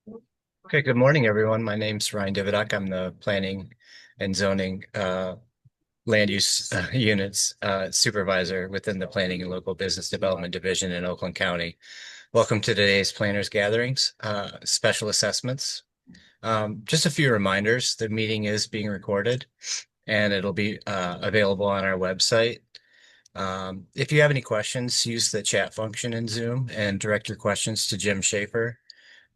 Okay, good morning, everyone. My name's Ryan Dividuck. I'm the Planning and Zoning Land Use Units Supervisor within the Planning and Local Business Development Division in Oakland County. Welcome to today's Planners Gatherings, Special Assessments. Just a few reminders. The meeting is being recorded and it'll be available on our website. If you have any questions, use the chat function in Zoom and direct your questions to Jim Schaefer.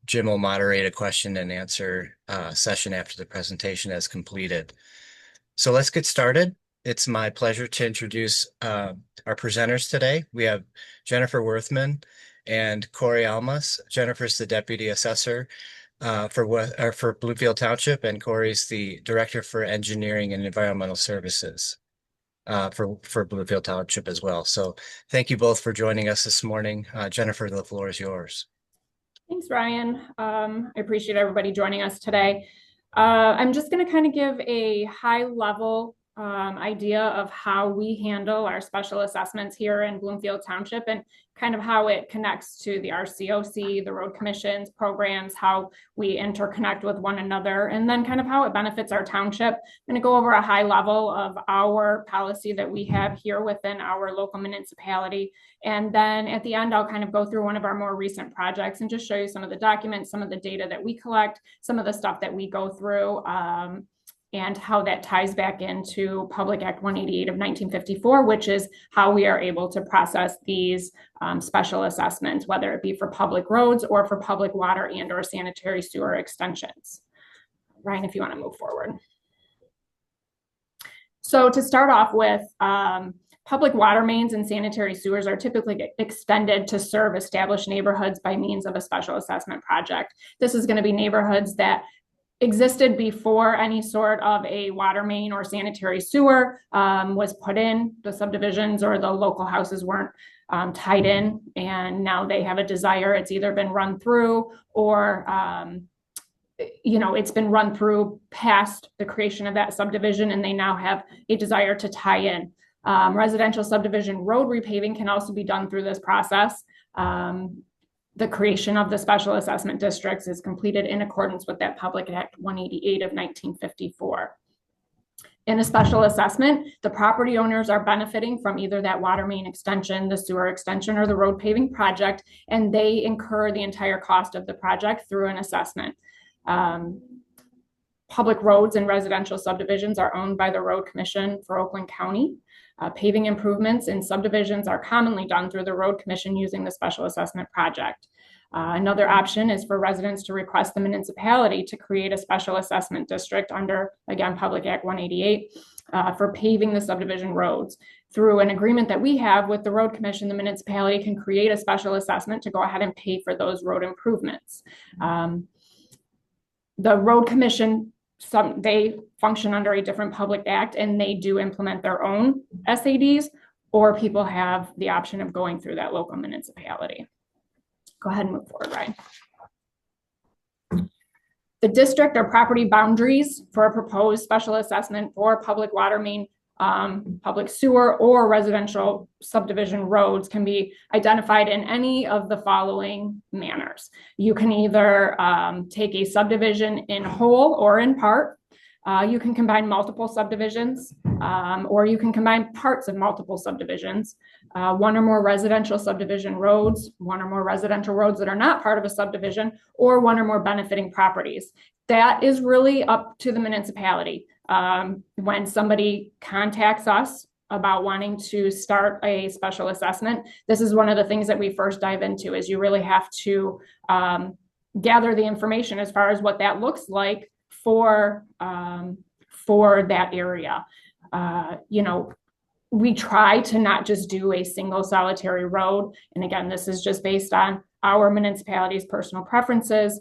Jim will moderate a question and answer session after the presentation is completed. So let's get started. It's my pleasure to introduce our presenters today. We have Jennifer Werthman and Corey Almas. Jennifer's the Deputy Assessor for Bloomfield Township, and Corey's the Director for Engineering and Environmental Services for Bloomfield Township as well. So thank you both for joining us this morning. Jennifer, the floor is yours. Thanks, Ryan. I appreciate everybody joining us today. I'm just going to kind of give a high-level idea of how we handle our special assessments here in Bloomfield Township and kind of how it connects to the RCOC, the road commissions, programs, how we interconnect with one another, and then kind of how it benefits our township. I'm going to go over a high level of our policy that we have here within our local municipality. And then at the end, I'll kind of go through one of our more recent projects and just show you some of the documents, some of the data that we collect, some of the stuff that we go through, and how that ties back into Public Act 188 of 1954, which is how we are able to process these special assessments, whether it be for public roads or for public water and or sanitary sewer extensions. Ryan, if you want to move forward. So to start off with, public water mains and sanitary sewers are typically extended to serve established neighborhoods by means of a special assessment project. This is going to be neighborhoods that existed before any sort of a water main or sanitary sewer was put in. The subdivisions or the local houses weren't tied in, and now they have a desire. It's either been run through or it's been run through past the creation of that subdivision, and they now have a desire to tie in. Residential subdivision road repaving can also be done through this process. The creation of the special assessment districts is completed in accordance with that Public Act 188 of 1954. In a special assessment, the property owners are benefiting from either that water main extension, the sewer extension, or the road paving project, and they incur the entire cost of the project through an assessment. Public roads and residential subdivisions are owned by the Road Commission for Oakland County. Paving improvements in subdivisions are commonly done through the Road Commission using the special assessment project. Another option is for residents to request the municipality to create a special assessment district under, again, Public Act 188 for paving the subdivision roads. Through an agreement that we have with the Road Commission, the municipality can create a special assessment to go ahead and pay for those road improvements. The Road Commission, they function under a different public act and they do implement their own SADs, or people have the option of going through that local municipality. Go ahead and move forward, Ryan. The district or property boundaries for a proposed special assessment for public water main, public sewer, or residential subdivision roads can be identified in any of the following manners. You can either take a subdivision in whole or in part. You can combine multiple subdivisions, or you can combine parts of multiple subdivisions, one or more residential subdivision roads, one or more residential roads that are not part of a subdivision, or one or more benefiting properties. That is really up to the municipality. When somebody contacts us about wanting to start a special assessment, this is one of the things that we first dive into, is you really have to gather the information as far as what that looks like for that area. We try to not just do a single solitary road. And again, this is just based on our municipality's personal preferences.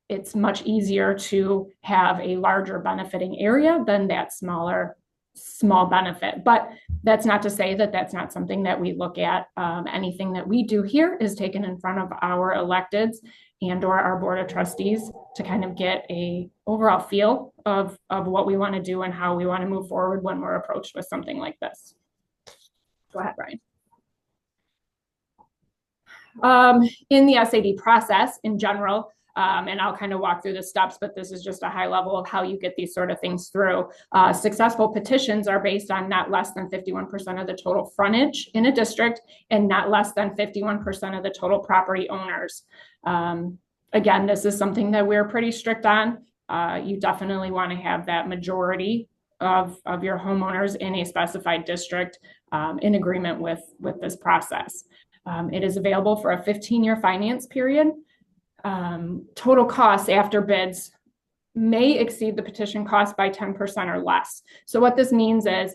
It's much easier to have a larger benefiting area than that small benefit. But that's not to say that that's not something that we look at. Anything that we do here is taken in front of our electeds and or our board of trustees to kind of get a overall feel of what we want to do and how we want to move forward when we're approached with something like this. Go ahead, Brian. In the SAD process in general, and I'll kind of walk through the steps, but this is just a high level of how you get these sort of things through. Successful petitions are based on not less than 51% of the total frontage in a district and not less than 51% of the total property owners. Again, this is something that we're pretty strict on. You definitely want to have that majority of your homeowners in a specified district in agreement with this process. It is available for a 15-year finance period. Total costs after bids may exceed the petition cost by 10% or less. So what this means is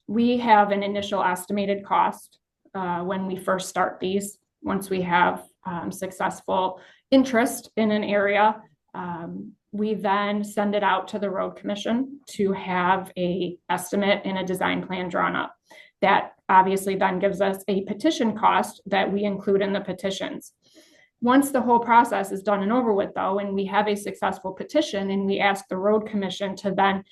we have an initial estimated cost when we first start these. Once we have successful interest in an area, we then send it out to the road commission to have an estimate and a design plan drawn up. That obviously then gives us a petition cost that we include in the petitions. Once the whole process is done and over with, though, and we have a successful petition and we ask the road commission to then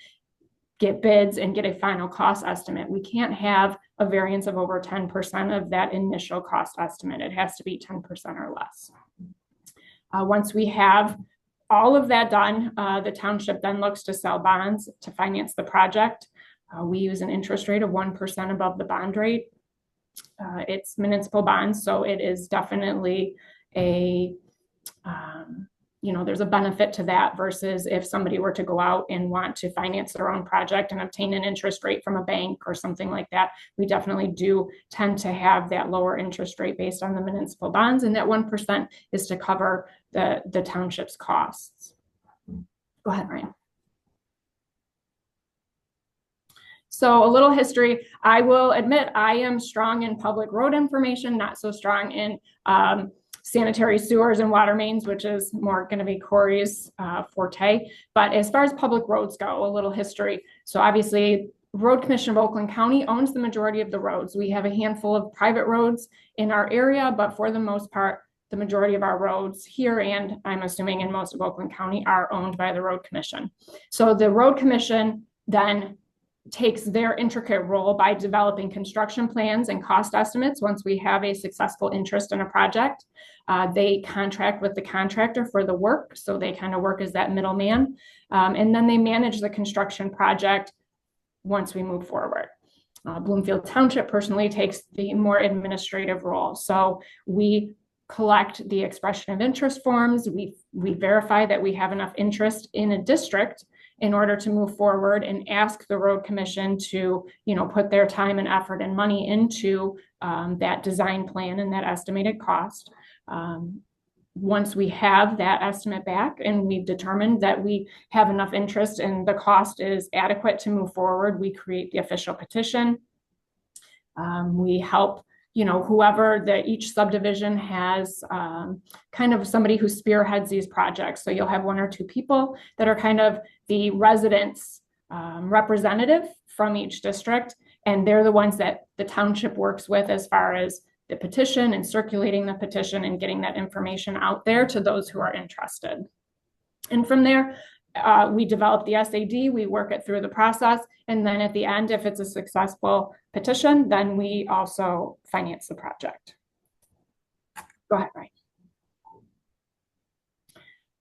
get bids and get a final cost estimate, we can't have a variance of over 10% of that initial cost estimate. It has to be 10% or less. Once we have all of that done, the township then looks to sell bonds to finance the project. We use an interest rate of 1% above the bond rate. It's municipal bonds, so it is definitely a, there's a benefit to that versus if somebody were to go out and want to finance their own project and obtain an interest rate from a bank or something like that. We definitely do tend to have that lower interest rate based on the municipal bonds, and that 1% is to cover the township's costs. Go ahead, Ryan. So a little history. I will admit I am strong in public road information, not so strong in sanitary sewers and water mains, which is more going to be Corey's forte. But as far as public roads go, a little history. So obviously, Road Commission of Oakland County owns the majority of the roads. We have a handful of private roads in our area, but for the most part, the majority of our roads here, and I'm assuming in most of Oakland County, are owned by the Road Commission. So the Road Commission then takes their intricate role by developing construction plans and cost estimates. Once we have a successful interest in a project, they contract with the contractor for the work. So they kind of work as that middleman. And then they manage the construction project once we move forward. Bloomfield Township personally takes the more administrative role. So we collect the expression of interest forms. We verify that we have enough interest in a district in order to move forward and ask the road commission to, put their time and effort and money into that design plan and that estimated cost. Once we have that estimate back and we've determined that we have enough interest and the cost is adequate to move forward, we create the official petition. We help whoever each subdivision has kind of somebody who spearheads these projects. So you'll have one or two people that are kind of the residents representative from each district. And they're the ones that the township works with as far as the petition and circulating the petition and getting that information out there to those who are interested. And from there, we develop the SAD, we work it through the process, and then at the end, if it's a successful petition, then we also finance the project. Go ahead, Ryan.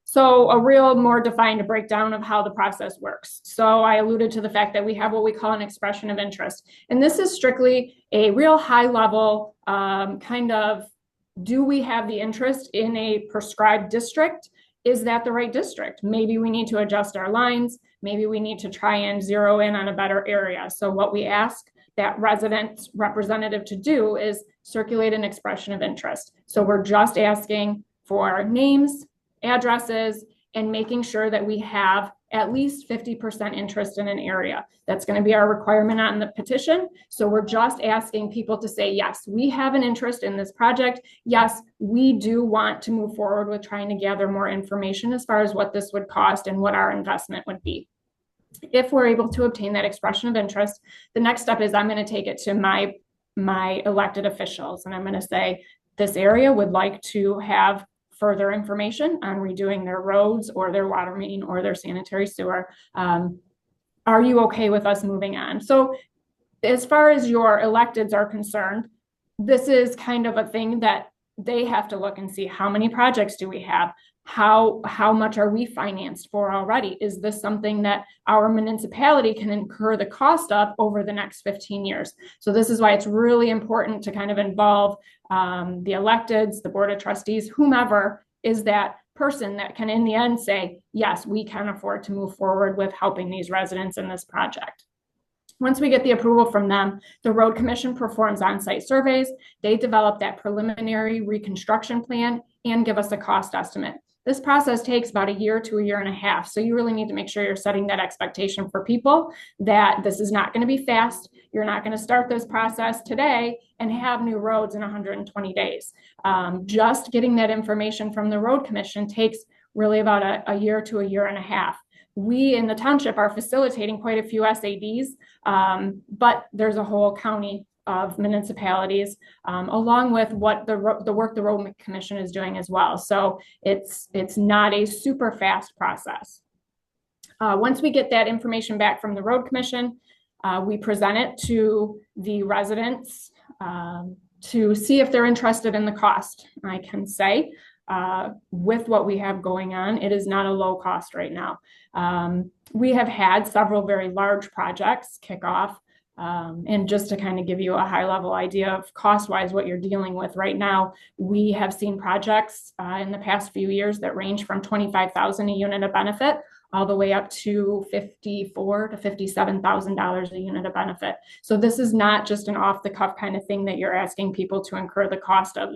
So a real more defined breakdown of how the process works. So I alluded to the fact that we have what we call an expression of interest. And this is strictly a real high level kind of, do we have the interest in a prescribed district? Is that the right district? Maybe we need to adjust our lines. Maybe we need to try and zero in on a better area. So what we ask that resident representative to do is circulate an expression of interest. So we're just asking for names, addresses, and making sure that we have at least 50% interest in an area. That's going to be our requirement on the petition. So we're just asking people to say, yes, we have an interest in this project. Yes, we do want to move forward with trying to gather more information as far as what this would cost and what our investment would be. If we're able to obtain that expression of interest, the next step is I'm going to take it to my elected officials. And I'm going to say, this area would like to have further information on redoing their roads or their water main or their sanitary sewer. Are you okay with us moving on? So as far as your electeds are concerned, this is kind of a thing that they have to look and see how many projects do we have? How much are we financed for already? Is this something that our municipality can incur the cost of over the next 15 years? So this is why it's really important to kind of involve the electeds, the board of trustees, whomever is that person that can in the end say, yes, we can afford to move forward with helping these residents in this project. Once we get the approval from them, the road commission performs on-site surveys. They develop that preliminary reconstruction plan and give us a cost estimate. This process takes about a year to a year and a half. So you really need to make sure you're setting that expectation for people that this is not going to be fast. You're not going to start this process today and have new roads in 120 days. Just getting that information from the road commission takes really about a year to a year and a half. We in the township are facilitating quite a few SADs, but there's a whole county of municipalities, along with what the work the road commission is doing as well. So it's not a super fast process. Once we get that information back from the road commission, we present it to the residents to see if they're interested in the cost. I can say with what we have going on, it is not a low cost right now. We have had several very large projects kick off. And just to kind of give you a high level idea of cost wise, what you're dealing with right now, we have seen projects in the past few years that range from $25,000 a unit of benefit all the way up to $54,000 to $57,000 a unit of benefit. So this is not just an off the cuff kind of thing that you're asking people to incur the cost of.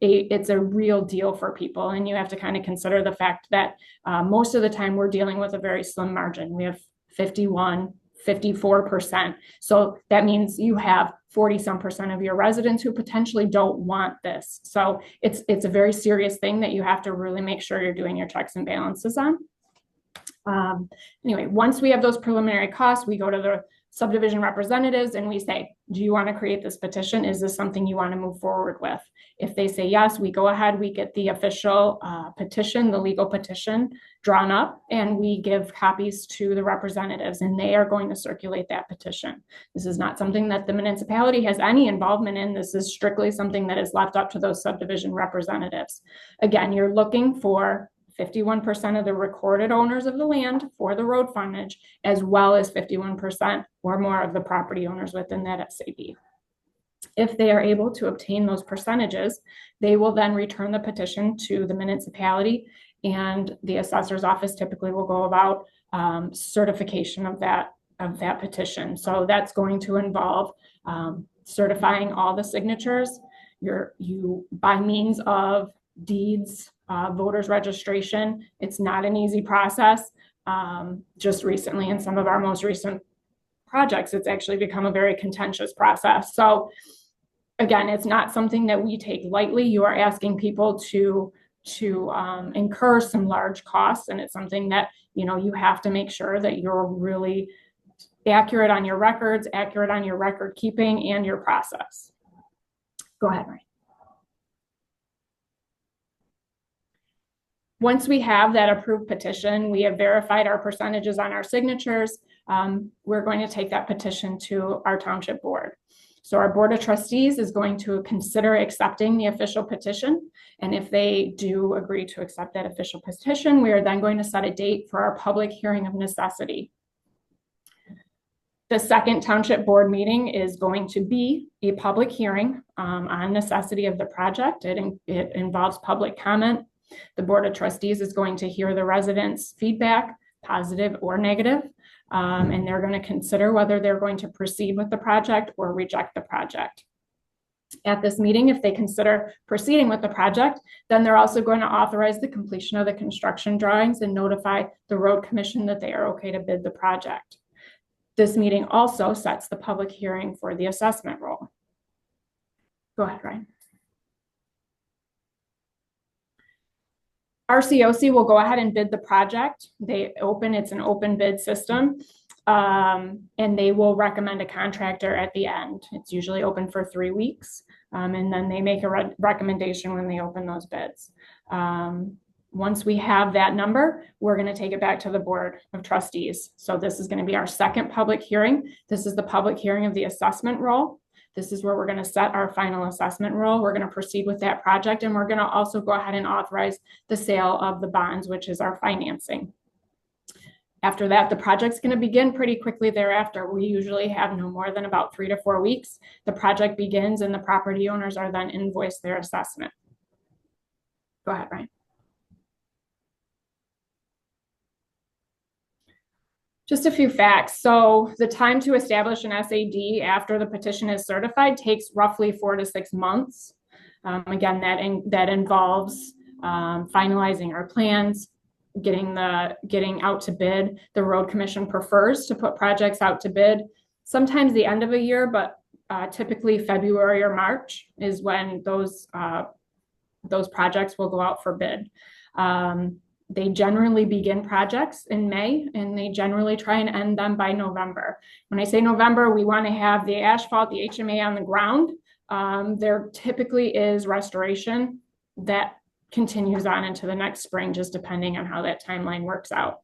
It's a real deal for people. And you have to kind of consider the fact that most of the time we're dealing with a very slim margin. We have 54%. So that means you have 40% of your residents who potentially don't want this. So it's a very serious thing that you have to really make sure you're doing your checks and balances on. Anyway, once we have those preliminary costs, we go to the subdivision representatives and we say, do you want to create this petition? Is this something you want to move forward with? If they say yes, we go ahead, we get the official petition, the legal petition drawn up, and we give copies to the representatives, and they are going to circulate that petition. This is not something that the municipality has any involvement in. This is strictly something that is left up to those subdivision representatives. Again, you're looking for 51% of the recorded owners of the land for the road frontage, as well as 51% or more of the property owners within that SAB. If they are able to obtain those percentages, they will then return the petition to the municipality, and the assessor's office typically will go about certification of that petition. So that's going to involve certifying all the signatures. You by means of deeds, voters registration. It's not an easy process. Just recently in some of our most recent projects, it's actually become a very contentious process. So again, it's not something that we take lightly. You are asking people to incur some large costs, and it's something that you have to make sure that you're really accurate on your records, accurate on your record keeping and your process. Go ahead, Ryan. Once we have that approved petition, we have verified our percentages on our signatures, we're going to take that petition to our township board. So our board of trustees is going to consider accepting the official petition. And if they do agree to accept that official petition, we are then going to set a date for our public hearing of necessity. The second township board meeting is going to be a public hearing on necessity of the project. It involves public comment. The board of trustees is going to hear the residents' feedback, positive or negative, and they're going to consider whether they're going to proceed with the project or reject the project. At this meeting, if they consider proceeding with the project, then they're also going to authorize the completion of the construction drawings and notify the road commission that they are okay to bid the project. This meeting also sets the public hearing for the assessment roll. Go ahead, Ryan. RCOC will go ahead and bid the project. It's an open bid system, and they will recommend a contractor at the end. It's usually open for 3 weeks, and then they make a recommendation when they open those bids. Once we have that number, we're going to take it back to the board of trustees. So this is going to be our second public hearing. This is the public hearing of the assessment roll. This is where we're going to set our final assessment roll. We're going to proceed with that project, and we're going to also go ahead and authorize the sale of the bonds, which is our financing. After that, the project's going to begin pretty quickly thereafter. We usually have no more than about 3 to 4 weeks. The project begins and the property owners are then invoiced their assessment. Go ahead, Ryan. Just a few facts. So the time to establish an SAD after the petition is certified takes roughly 4 to 6 months. Again, that involves finalizing our plans, getting out to bid. The road commission prefers to put projects out to bid sometimes the end of a year, but typically February or March is when those projects will go out for bid. They generally begin projects in May, and they generally try and end them by November. When I say November, we want to have the asphalt, the HMA on the ground. There typically is restoration that continues on into the next spring, just depending on how that timeline works out.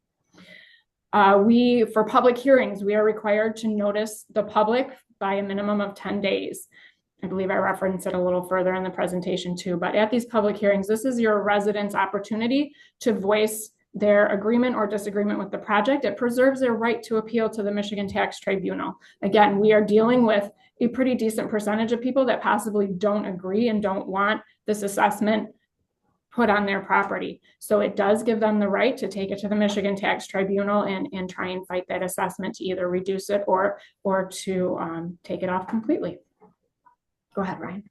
For public hearings, we are required to notice the public by a minimum of 10 days. I believe I referenced it a little further in the presentation too, but at these public hearings, this is your residents' opportunity to voice their agreement or disagreement with the project. It preserves their right to appeal to the Michigan Tax Tribunal. Again, we are dealing with a pretty decent percentage of people that possibly don't agree and don't want this assessment put on their property. So it does give them the right to take it to the Michigan Tax Tribunal and try and fight that assessment to either reduce it or to take it off completely. Go ahead, Ryan.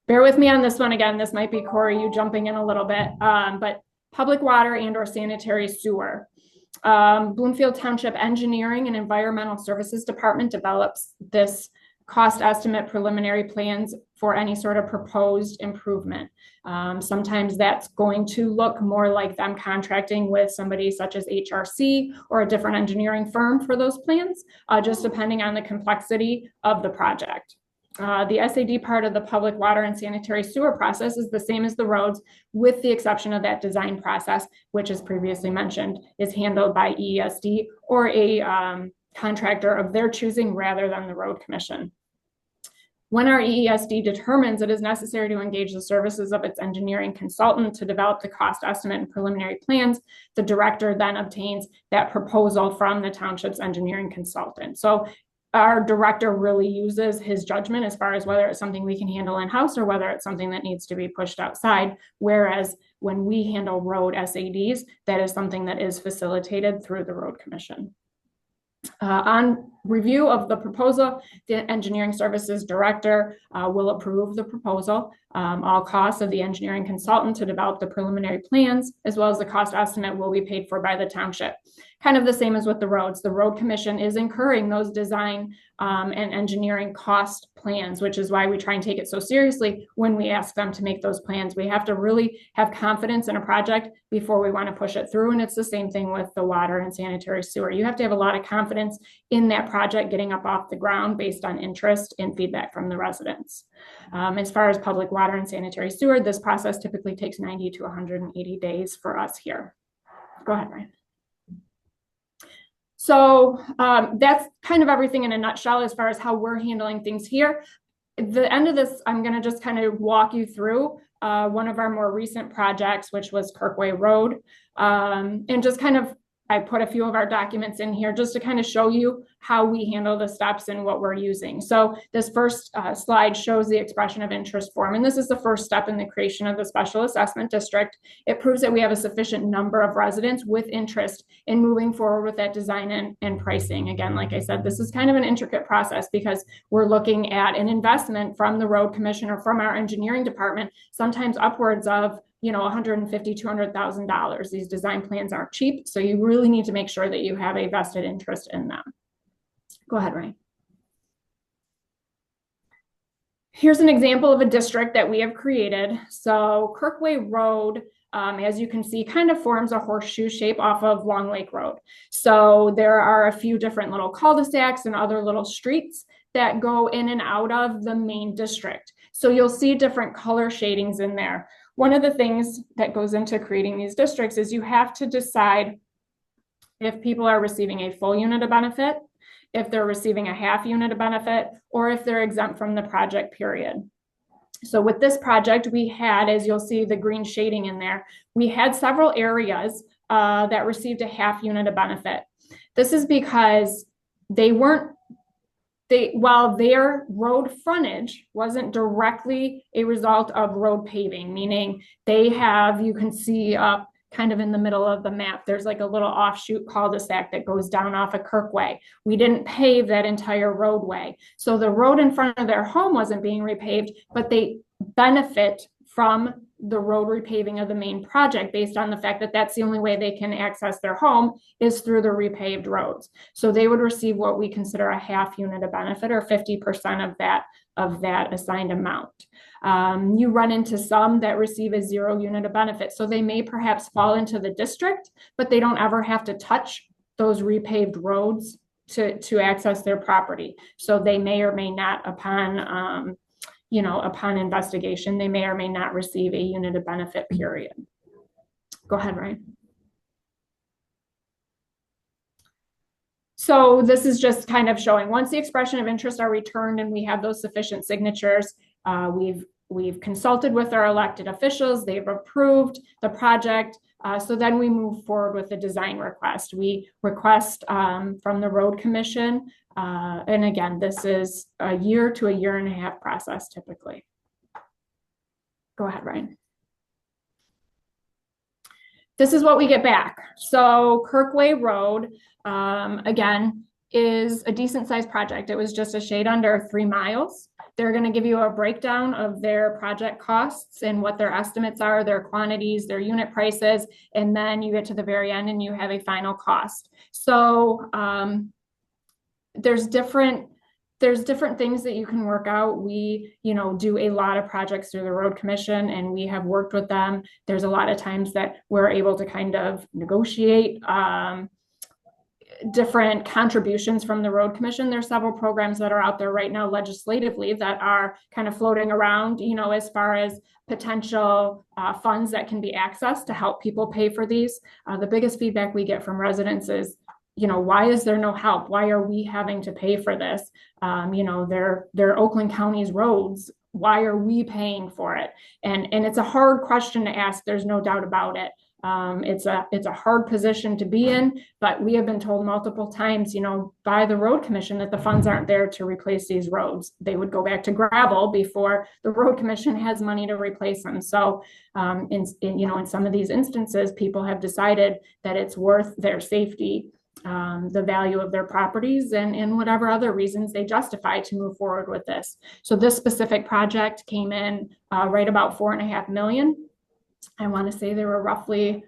Bear with me on this one again. This might be Corey, you jumping in a little bit, but public water and or sanitary sewer. Bloomfield Township Engineering and Environmental Services Department develops this cost estimate preliminary plans for any sort of proposed improvement. Sometimes that's going to look more like them contracting with somebody such as HRC or a different engineering firm for those plans, just depending on the complexity of the project. The SAD part of the public water and sanitary sewer process is the same as the roads, with the exception of that design process, which, as previously mentioned, is handled by EESD or a contractor of their choosing rather than the road commission. When our EESD determines it is necessary to engage the services of its engineering consultant to develop the cost estimate and preliminary plans, the director then obtains that proposal from the township's engineering consultant. So our director really uses his judgment as far as whether it's something we can handle in-house or whether it's something that needs to be pushed outside. Whereas when we handle road SADs, that is something that is facilitated through the road commission. On review of the proposal, the engineering services director will approve the proposal. All costs of the engineering consultant to develop the preliminary plans, as well as the cost estimate, will be paid for by the township. Kind of the same as with the roads. The road commission is incurring those design and engineering cost plans, which is why we try and take it so seriously when we ask them to make those plans. We have to really have confidence in a project before we want to push it through. And it's the same thing with the water and sanitary sewer. You have to have a lot of confidence in that project getting up off the ground based on interest and feedback from the residents. As far as public water and sanitary sewer, this process typically takes 90 to 180 days for us here. Go ahead, Ryan. So that's kind of everything in a nutshell as far as how we're handling things here. At the end of this, I'm going to just kind of walk you through one of our more recent projects, which was Kirkway Road, and just kind of, I put a few of our documents in here just to kind of show you how we handle the steps and what we're using. So this first slide shows the expression of interest form, and this is the first step in the creation of the special assessment district. It proves that we have a sufficient number of residents with interest in moving forward with that design and pricing. Again, like I said, this is kind of an intricate process because we're looking at an investment from the road commission or from our engineering department, sometimes upwards of $150,000, $200,000. These design plans aren't cheap, so you really need to make sure that you have a vested interest in them. Go ahead, Ryan. Here's an example of a district that we have created. So Kirkway Road, as you can see, kind of forms a horseshoe shape off of Long Lake Road. So there are a few different little cul-de-sacs and other little streets that go in and out of the main district. So you'll see different color shadings in there. One of the things that goes into creating these districts is you have to decide if people are receiving a full unit of benefit, if they're receiving a half unit of benefit, or if they're exempt from the project period. So with this project, we had, as you'll see the green shading in there, we had several areas that received a half unit of benefit. This is because while their road frontage wasn't directly a result of road paving, meaning they have, you can see up kind of in the middle of the map, there's like a little offshoot cul-de-sac that goes down off of Kirkway. We didn't pave that entire roadway. So the road in front of their home wasn't being repaved, but they benefit from the road repaving of the main project based on the fact that that's the only way they can access their home is through the repaved roads. So they would receive what we consider a half unit of benefit, or 50% of that assigned amount. You run into some that receive a 0 unit of benefit. So they may perhaps fall into the district, but they don't ever have to touch those repaved roads to access their property. So they may or may not, upon investigation, they may or may not receive a unit of benefit, period. Go ahead, Ryan. So this is just kind of showing once the expression of interest are returned and we have those sufficient signatures, we've consulted with our elected officials, they've approved the project. So then we move forward with the design request. We request from the road commission. And again, this is a year to a year and a half process typically. Go ahead, Ryan. This is what we get back. So Kirkway Road, again, is a decent sized project. It was just a shade under 3 miles. They're going to give you a breakdown of their project costs and what their estimates are, their quantities, their unit prices, and then you get to the very end and you have a final cost. So there's different things that you can work out. We, do a lot of projects through the road commission and we have worked with them. There's a lot of times that we're able to kind of negotiate different contributions from the road commission. There's several programs that are out there right now legislatively that are kind of floating around, as far as potential funds that can be accessed to help people pay for these. The biggest feedback we get from residents is, why is there no help? Why are we having to pay for this? They're Oakland County's roads. Why are we paying for it? And it's a hard question to ask. There's no doubt about it. It's a hard position to be in, but we have been told multiple times, by the road commission that the funds aren't there to replace these roads. They would go back to gravel before the road commission has money to replace them. So, in some of these instances, people have decided that it's worth their safety, the value of their properties, and whatever other reasons they justify to move forward with this. So this specific project came in right about $4.5 million. I want to say there were roughly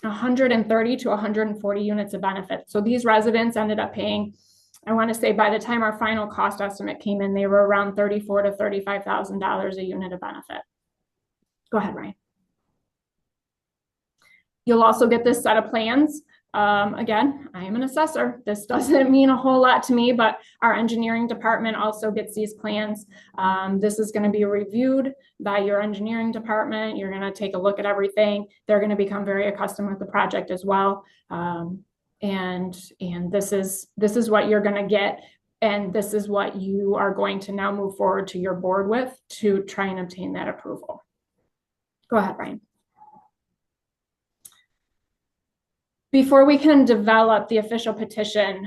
130 to 140 units of benefit. So these residents ended up paying, I want to say by the time our final cost estimate came in, they were around $34,000 to $35,000 a unit of benefit. Go ahead, Ryan. You'll also get this set of plans. Again, I am an assessor. This doesn't mean a whole lot to me, but our engineering department also gets these plans. This is going to be reviewed by your engineering department. You're going to take a look at everything. They're going to become very accustomed with the project as well. And this is what you're going to get. And this is what you are going to now move forward to your board with to try and obtain that approval. Go ahead, Ryan. Before we can develop the official petition,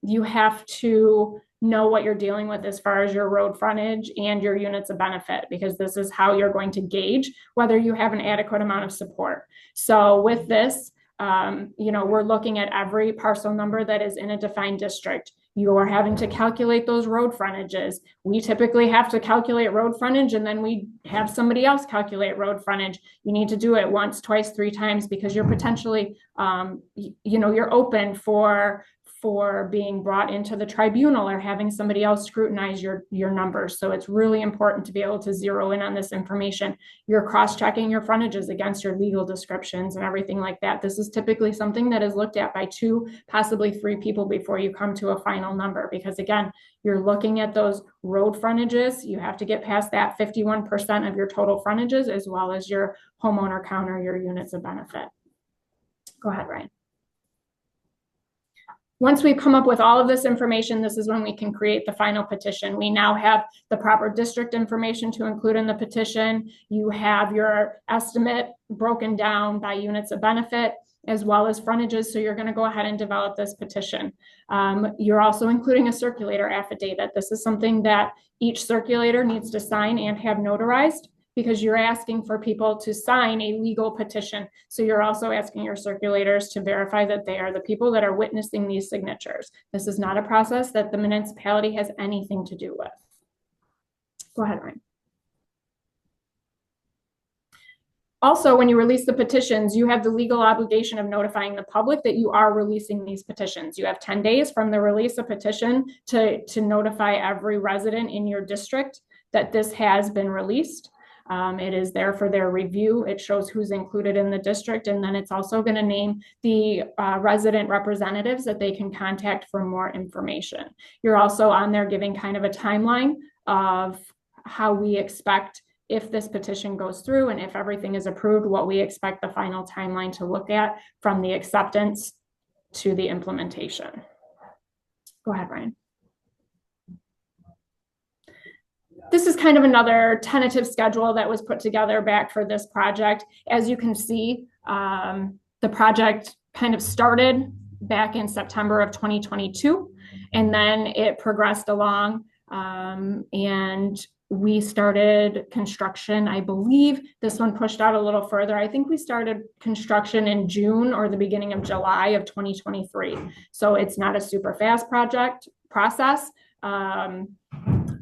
you have to know what you're dealing with as far as your road frontage and your units of benefit, because this is how you're going to gauge whether you have an adequate amount of support. So with this, we're looking at every parcel number that is in a defined district. You are having to calculate those road frontages. We typically have to calculate road frontage and then we have somebody else calculate road frontage. You need to do it once, twice, 3 times, because you're potentially, you're open for being brought into the tribunal or having somebody else scrutinize your numbers. So it's really important to be able to zero in on this information. You're cross-checking your frontages against your legal descriptions and everything like that. This is typically something that is looked at by 2, possibly 3 people before you come to a final number, because again, you're looking at those road frontages. You have to get past that 51% of your total frontages, as well as your homeowner count or your units of benefit. Go ahead, Ryan. Once we come up with all of this information, this is when we can create the final petition. We now have the proper district information to include in the petition. You have your estimate broken down by units of benefit as well as frontages. So you're going to go ahead and develop this petition. You're also including a circulator affidavit. This is something that each circulator needs to sign and have notarized, because you're asking for people to sign a legal petition. So you're also asking your circulators to verify that they are the people that are witnessing these signatures. This is not a process that the municipality has anything to do with. Go ahead, Ryan. Also, when you release the petitions, you have the legal obligation of notifying the public that you are releasing these petitions. You have 10 days from the release of petition to notify every resident in your district that this has been released. It is there for their review. It shows who's included in the district, and then it's also going to name the resident representatives that they can contact for more information. You're also on there giving kind of a timeline of how we expect, if this petition goes through and if everything is approved, what we expect the final timeline to look at from the acceptance to the implementation. Go ahead, Ryan. This is kind of another tentative schedule that was put together back for this project. As you can see, the project kind of started back in September of 2022, and then it progressed along, and we started construction. I believe this one pushed out a little further. I think we started construction in June or the beginning of July of 2023. So it's not a super fast process.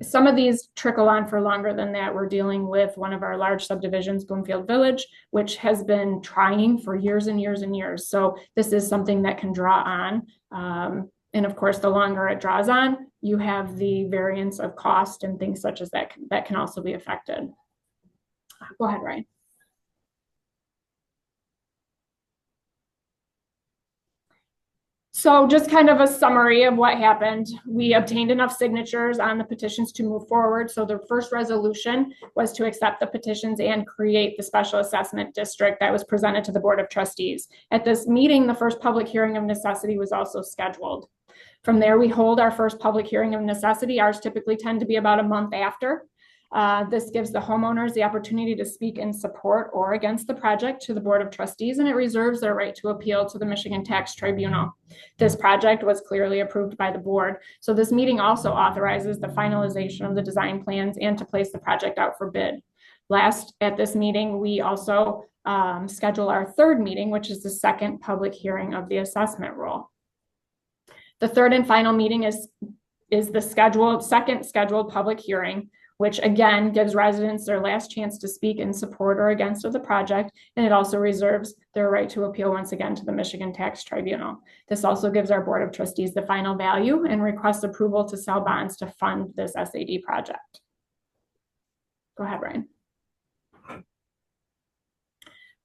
Some of these trickle on for longer than that. We're dealing with one of our large subdivisions, Bloomfield Village, which has been trying for years and years and years. So this is something that can draw on. And of course, the longer it draws on, you have the variance of cost and things such as that can also be affected. Go ahead, Ryan. So just kind of a summary of what happened. We obtained enough signatures on the petitions to move forward. So the first resolution was to accept the petitions and create the special assessment district that was presented to the Board of Trustees. At this meeting, the first public hearing of necessity was also scheduled. From there, we hold our first public hearing of necessity. Ours typically tend to be about a month after. This gives the homeowners the opportunity to speak in support or against the project to the Board of Trustees, and it reserves their right to appeal to the Michigan Tax Tribunal. This project was clearly approved by the board. So this meeting also authorizes the finalization of the design plans and to place the project out for bid. Last, at this meeting, we also schedule our third meeting, which is the second public hearing of the assessment rule. The third and final meeting is the second scheduled public hearing, which again gives residents their last chance to speak in support or against of the project, and it also reserves their right to appeal once again to the Michigan Tax Tribunal. This also gives our Board of Trustees the final value and requests approval to sell bonds to fund this SAD project. Go ahead, Ryan.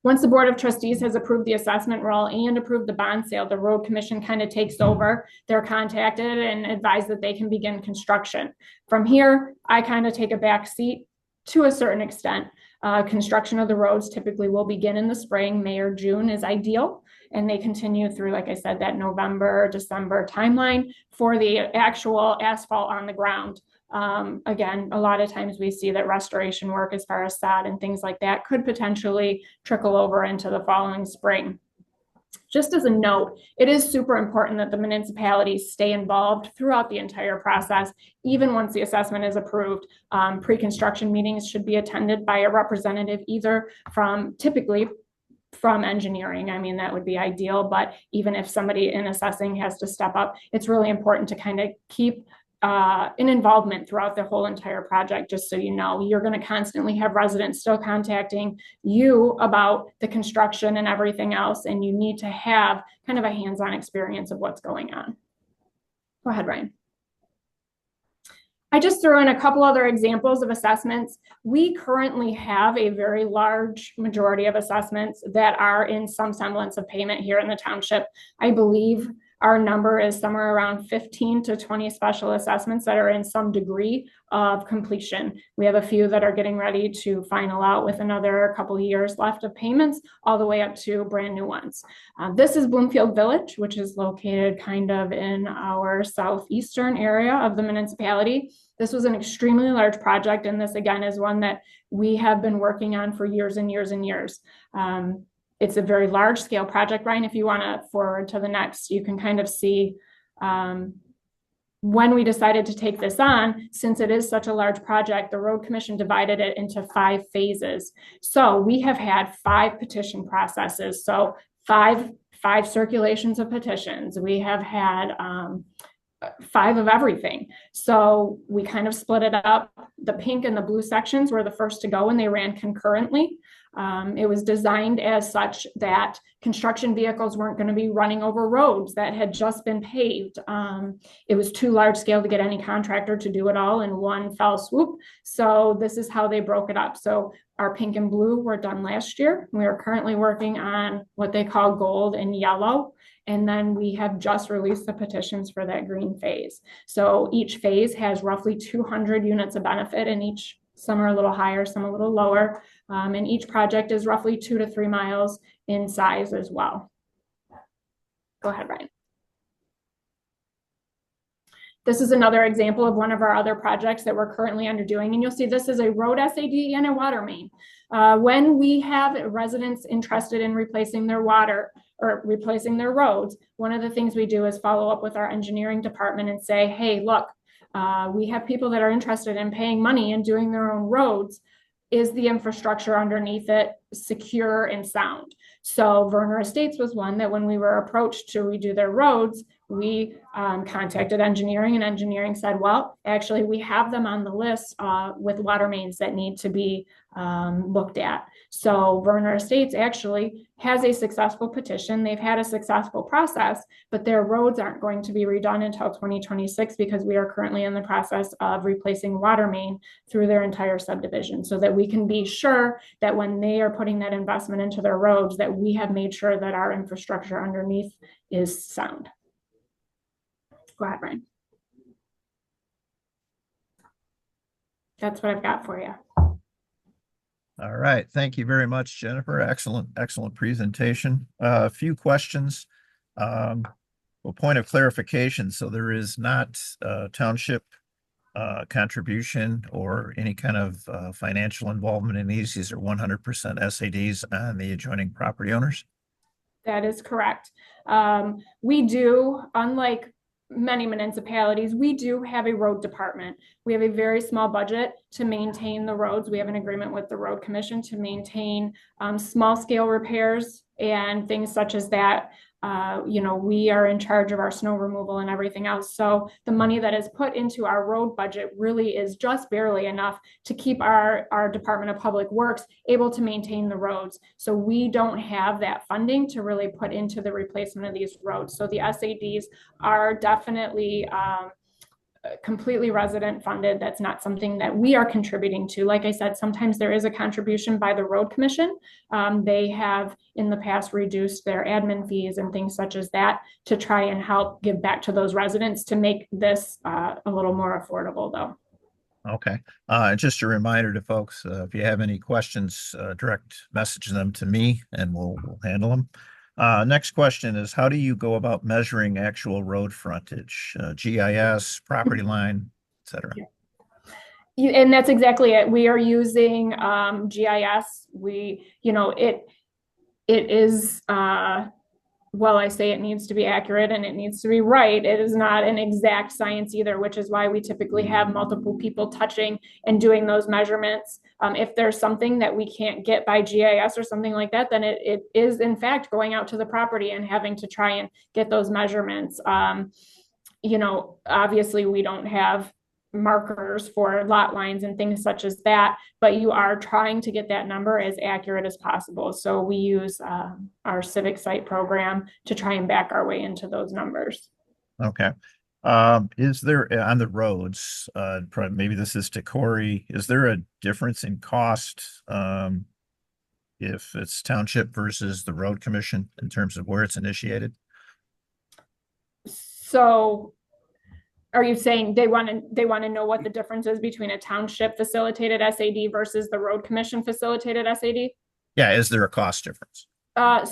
Once the Board of Trustees has approved the assessment roll and approved the bond sale, the Road Commission kind of takes over. They're contacted and advised that they can begin construction. From here, I kind of take a back seat to a certain extent. Construction of the roads typically will begin in the spring. May or June is ideal, and they continue through, like I said, that November, December timeline for the actual asphalt on the ground. Again, a lot of times we see that restoration work as far as sod and things like that could potentially trickle over into the following spring. Just as a note, it is super important that the municipalities stay involved throughout the entire process, even once the assessment is approved. Pre-construction meetings should be attended by a representative, either typically from engineering. I mean, that would be ideal, but even if somebody in assessing has to step up, it's really important to kind of keep an involvement throughout the whole entire project. Just so you know, you're going to constantly have residents still contacting you about the construction and everything else, and you need to have kind of a hands-on experience of what's going on. Go ahead, Ryan. I just threw in a couple other examples of assessments. We currently have a very large majority of assessments that are in some semblance of payment here in the township. I believe Our number is somewhere around 15 to 20 special assessments that are in some degree of completion. We have a few that are getting ready to final out with another couple of years left of payments, all the way up to brand new ones. This is Bloomfield Village, which is located kind of in our southeastern area of the municipality. This was an extremely large project, and this again is one that we have been working on for years and years and years. It's a very large scale project, Ryan. If you want to forward to the next, you can kind of see when we decided to take this on, since it is such a large project, the road commission divided it into 5 phases. So we have had 5 petition processes. So five circulations of petitions. We have had 5 of everything. So we kind of split it up. The pink and the blue sections were the first to go, and they ran concurrently. It was designed as such that construction vehicles weren't going to be running over roads that had just been paved. It was too large scale to get any contractor to do it all in one fell swoop. So this is how they broke it up. So our pink and blue were done last year. We are currently working on what they call gold and yellow. And then we have just released the petitions for that green phase. So each phase has roughly 200 units of benefit in each. Some are a little higher, some a little lower. And each project is roughly 2 to 3 miles in size as well. Go ahead, Ryan. This is another example of one of our other projects that we're currently underdoing. And you'll see this is a road SAD and a water main. When we have residents interested in replacing their water or replacing their roads, one of the things we do is follow up with our engineering department and say, hey, look, we have people that are interested in paying money and doing their own roads. Is the infrastructure underneath it secure and sound? So Werner Estates was one that when we were approached to redo their roads, we contacted engineering, and engineering said, well, actually, we have them on the list with water mains that need to be looked at. So Werner Estates actually has a successful petition. They've had a successful process, but their roads aren't going to be redone until 2026 because we are currently in the process of replacing water main through their entire subdivision so that we can be sure that when they are putting that investment into their roads, that we have made sure that our infrastructure underneath is sound. Go ahead, Brian. That's what I've got for you. All right. Thank you very much, Jennifer. Excellent presentation. A few questions. Well, point of clarification. So there is not township contribution or any kind of financial involvement in these. These are 100% SADs on the adjoining property owners. That is correct. We do, unlike many municipalities, we do have a road department. We have a very small budget to maintain the roads. We have an agreement with the road commission to maintain small scale repairs and things such as that. We are in charge of our snow removal and everything else. So the money that is put into our road budget really is just barely enough to keep our Department of Public Works able to maintain the roads. So we don't have that funding to really put into the replacement of these roads. So the SADs are definitely completely resident funded. That's not something that we are contributing to. Like I said, sometimes there is a contribution by the road commission. They have in the past reduced their admin fees and things such as that to try and help give back to those residents to make this a little more affordable though. Okay. Just a reminder to folks, if you have any questions, direct message them to me and we'll handle them. Next question is, how do you go about measuring actual road frontage, GIS, property line, et cetera? And that's exactly it. We are using GIS. It is, well, I say it needs to be accurate and it needs to be right. It is not an exact science either, which is why we typically have multiple people touching and doing those measurements. If there's something that we can't get by GIS or something like that, then it is in fact going out to the property and having to try and get those measurements. Obviously we don't have markers for lot lines and things such as that, but you are trying to get that number as accurate as possible. So we use our civic site program to try and back our way into those numbers. Okay. Is there on the roads, maybe this is to Corey, is there a difference in cost if it's township versus the road commission in terms of where it's initiated? So are you saying they want to know what the difference is between a township facilitated SAD versus the road commission facilitated SAD? Yeah, is there a cost difference?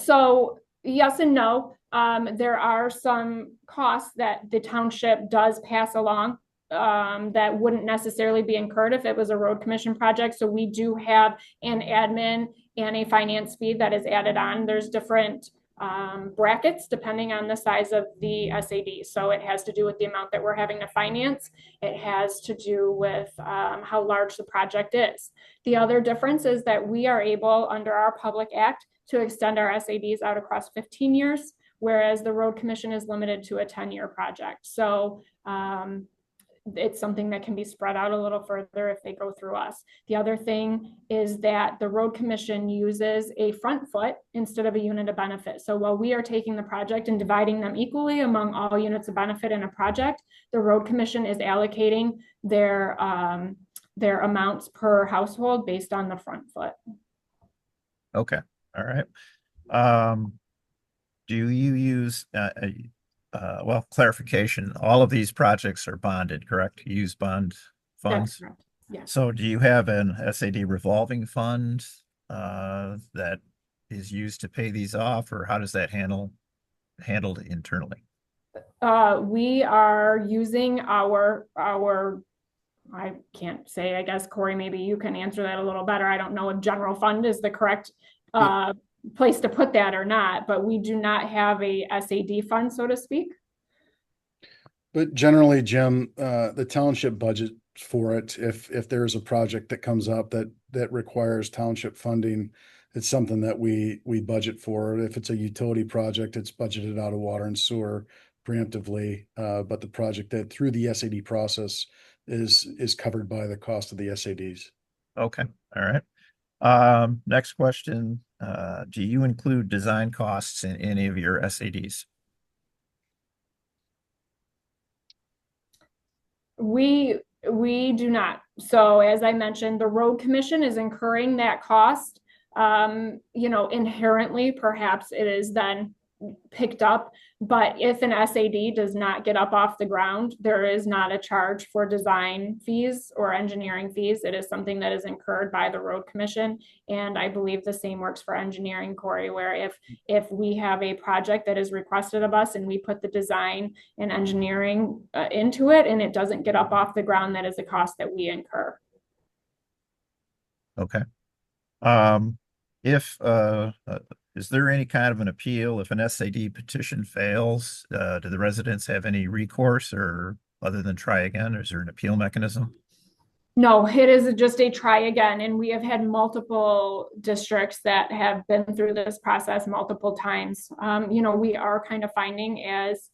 So yes and no. There are some costs that the township does pass along that wouldn't necessarily be incurred if it was a road commission project. So we do have an admin and a finance fee that is added on. There's different brackets depending on the size of the SAD. So it has to do with the amount that we're having to finance. It has to do with how large the project is. The other difference is that we are able, under our Public Act, to extend our SADs out across 15 years, whereas the road commission is limited to a 10-year project. So it's something that can be spread out a little further if they go through us. The other thing is that the road commission uses a front foot instead of a unit of benefit. So while we are taking the project and dividing them equally among all units of benefit in a project, the road commission is allocating their amounts per household based on the front foot. Okay. All right. Do you use well, clarification, all of these projects are bonded, correct? You use bond funds? That's correct. Yes. So do you have an SAD revolving fund that is used to pay these off, or how does that handled internally? We are using our I can't say, I guess, Corey, maybe you can answer that a little better. I don't know if general fund is the correct place to put that or not, but we do not have a SAD fund, so to speak. But generally, Jim, the township budget for it, if there's a project that comes up that requires township funding, it's something that we budget for. If it's a utility project, it's budgeted out of water and sewer preemptively. But the project that through the SAD process is covered by the cost of the SADs. Okay. All right. Next question. Do you include design costs in any of your SADs? We do not. So as I mentioned, the road commission is incurring that cost. Inherently, perhaps it is then picked up. But if an SAD does not get up off the ground, there is not a charge for design fees or engineering fees. It is something that is incurred by the road commission. And I believe the same works for engineering, Corey, where if we have a project that is requested of us and we put the design and engineering into it and it doesn't get up off the ground, that is a cost that we incur. Okay. If is there any kind of an appeal if an SAD petition fails? Do the residents have any recourse, or other than try again? Or is there an appeal mechanism? No, it is just a try again. And we have had multiple districts that have been through this process multiple times. We are kind of finding as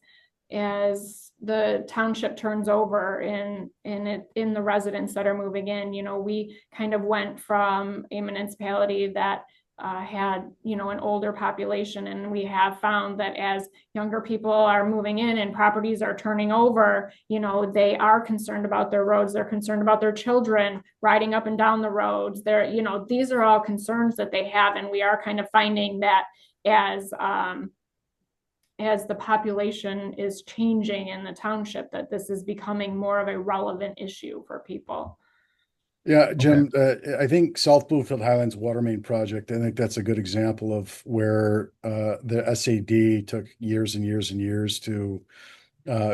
the township turns over in the residents that are moving in, we kind of went from a municipality that had an older population, and we have found that as younger people are moving in and properties are turning over, they are concerned about their roads, they're concerned about their children riding up and down the roads. These are all concerns that they have, and we are kind of finding that as the population is changing in the township, that this is becoming more of a relevant issue for people. Yeah, Jim, I think South Bloomfield Highlands Water Main Project, I think that's a good example of where the SAD took years and years and years to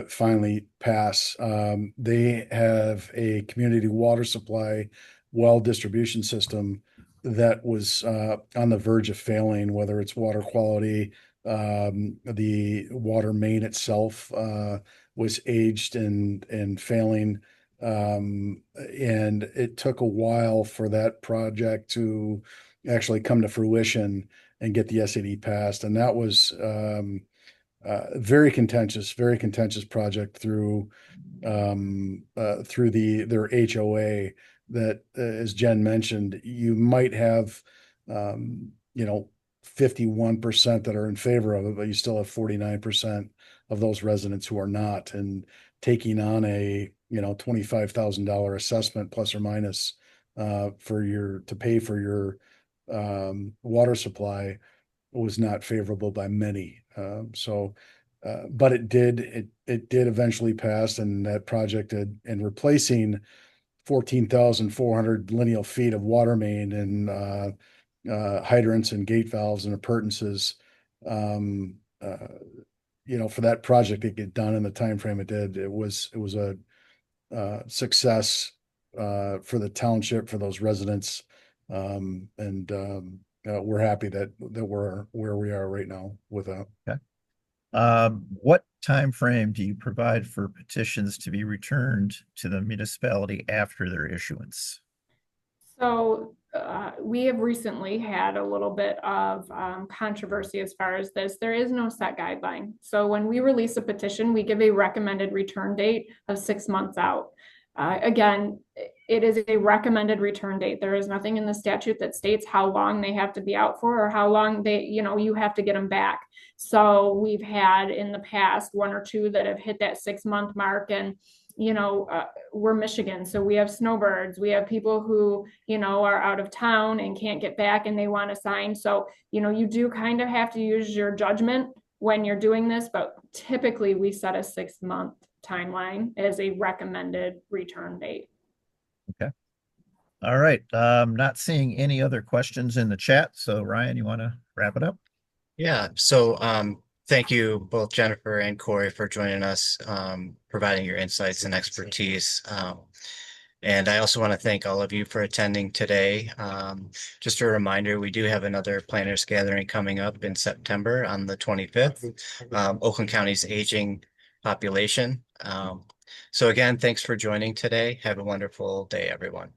finally pass. They have a community water supply well distribution system that was on the verge of failing, whether it's water quality, the water main itself was aged and failing. And it took a while for that project to actually come to fruition and get the SAD passed. And that was very contentious project through their HOA that, as Jen mentioned, you might have 51% that are in favor of it, but you still have 49% of those residents who are not. And taking on a $25,000 assessment plus or minus to pay for your water supply was not favorable by many. So but it did eventually pass, and that project did, and replacing 14,400 lineal feet of water main and hydrants and gate valves and appurtenances. Um, for that project to get done in the time frame it did, it was a success for the township, for those residents, and we're happy that we're where we are right now with that. Okay. What time frame do you provide for petitions to be returned to the municipality after their issuance? So we have recently had a little bit of controversy as far as this. There is no set guideline. So when we release a petition, we give a recommended return date of 6 months out. Again, it is a recommended return date. There is nothing in the statute that states how long they have to be out for or how long you have to get them back. So we've had in the past one or two that have hit that 6 month mark, and we're Michigan, so we have snowbirds. We have people who, are out of town and can't get back and they want to sign. So, you do kind of have to use your judgment when you're doing this, but typically we set a 6 month timeline as a recommended return date. Okay. All right. Not seeing any other questions in the chat. So Ryan, you want to wrap it up? Yeah, so thank you both Jennifer and Corey for joining us, providing your insights and expertise. And I also want to thank all of you for attending today. Just a reminder, we do have another planners gathering coming up in September on the 25th, Oakland County's aging population. So again, thanks for joining today. Have a wonderful day, everyone.